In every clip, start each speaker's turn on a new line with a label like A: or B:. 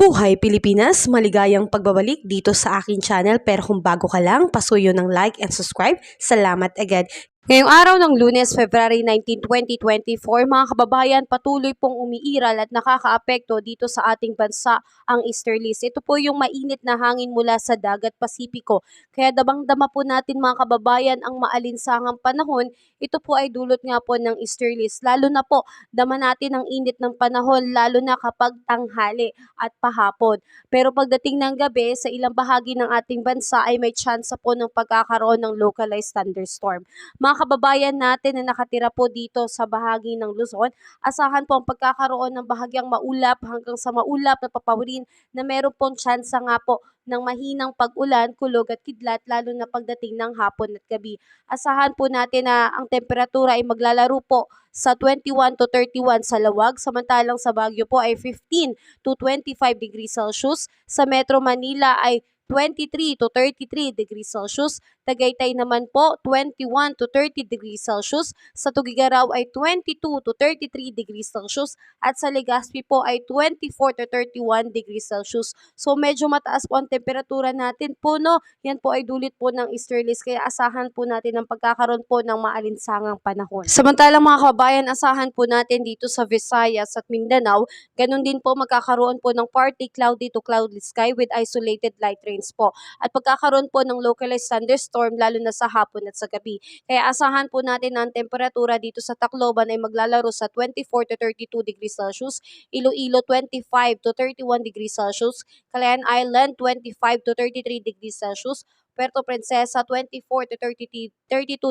A: Mabuhay Pilipinas! Maligayang pagbabalik dito sa aking channel, pero kung bago ka lang, pasuyo ng like and subscribe. Salamat agad! Ngayong araw ng Lunes, February 19, 2024, mga kababayan, patuloy pong umiiral at nakakaapekto dito sa ating bansa ang easterlies. Ito po yung mainit na hangin mula sa dagat Pasipiko. Kaya dabang-dama po natin mga kababayan ang maalinsangang panahon. Ito po ay dulot nga po ng easterlies. Lalo na po, dama natin ang init ng panahon, lalo na kapag tanghali at pahapon. Pero pagdating ng gabi, sa ilang bahagi ng ating bansa ay may tsansa po ng pagkakaroon ng localized thunderstorm. Mga kababayan natin na nakatira po dito sa bahagi ng Luzon, asahan po ang pagkakaroon ng bahagyang maulap hanggang sa maulap na papawirin na meron pong tsansa nga po ng mahinang pag-ulan, kulog at kidlat lalo na pagdating ng hapon at gabi. Asahan po natin na ang temperatura ay maglalaro po sa 21 to 31 sa Lawag, samantalang sa Baguio po ay 15 to 25 degrees Celsius, sa Metro Manila ay 23 to 33 degrees Celsius, Tagaytay naman po 21 to 30 degrees Celsius, sa Tugigaraw ay 22 to 33 degrees Celsius, at sa Legazpi po ay 24 to 31 degrees Celsius. So medyo mataas po ang temperatura natin po, no? Yan po ay dulot po ng easterlies, kaya asahan po natin ang pagkakaroon po ng maalinsangang panahon. Samantalang mga kababayan, asahan po natin dito sa Visayas at Mindanao, ganun din po magkakaroon po ng partly cloudy to cloudy sky with isolated light rains po. At pagkakaroon po ng localized thunderstorm lalo na sa hapon at sa gabi. Kaya asahan po natin na ang temperatura dito sa Tacloban ay maglalaro sa 24 to 32 degrees Celsius, Iloilo 25 to 31 degrees Celsius, Calayan Island 25 to 33 degrees Celsius, Puerto Princesa 24 to 32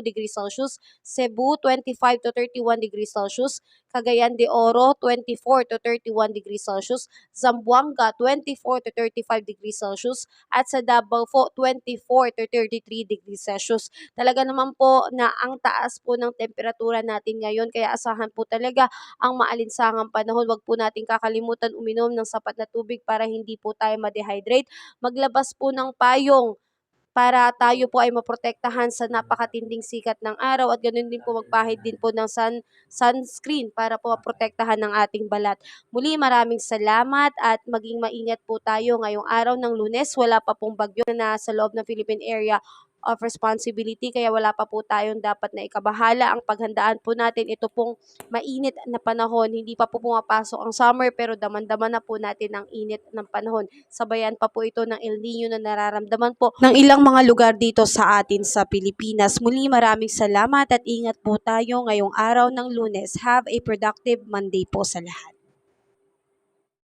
A: degrees Celsius, Cebu 25 to 31 degrees Celsius, Cagayan de Oro 24 to 31 degrees Celsius, Zamboanga 24 to 35 degrees Celsius, at sa Davao po 24 to 33 degrees Celsius. Talaga naman po na ang taas po ng temperatura natin ngayon, kaya asahan po talaga ang maalinsangang panahon. Huwag po natin kakalimutan uminom ng sapat na tubig para hindi po tayo ma-dehydrate. Maglabas po ng payong para tayo po ay maprotektahan sa napakatinding sikat ng araw, at ganoon din po magpahid din po ng sunscreen para po maprotektahan ng ating balat. Muli, maraming salamat at maging maingat po tayo ngayong araw ng Lunes. Wala pa pong bagyo na nasa loob ng Philippine Area of Responsibility, kaya wala pa po tayong dapat na ikabahala. Ang paghandaan po natin ito pong mainit na panahon. Hindi pa po pumapasok ang summer, pero daman-daman na po natin ang init ng panahon. Sabayan pa po ito ng El Nino na nararamdaman po ng ilang mga lugar dito sa atin sa Pilipinas. Muli, maraming salamat at ingat po tayo ngayong araw ng Lunes. Have a productive Monday po sa lahat.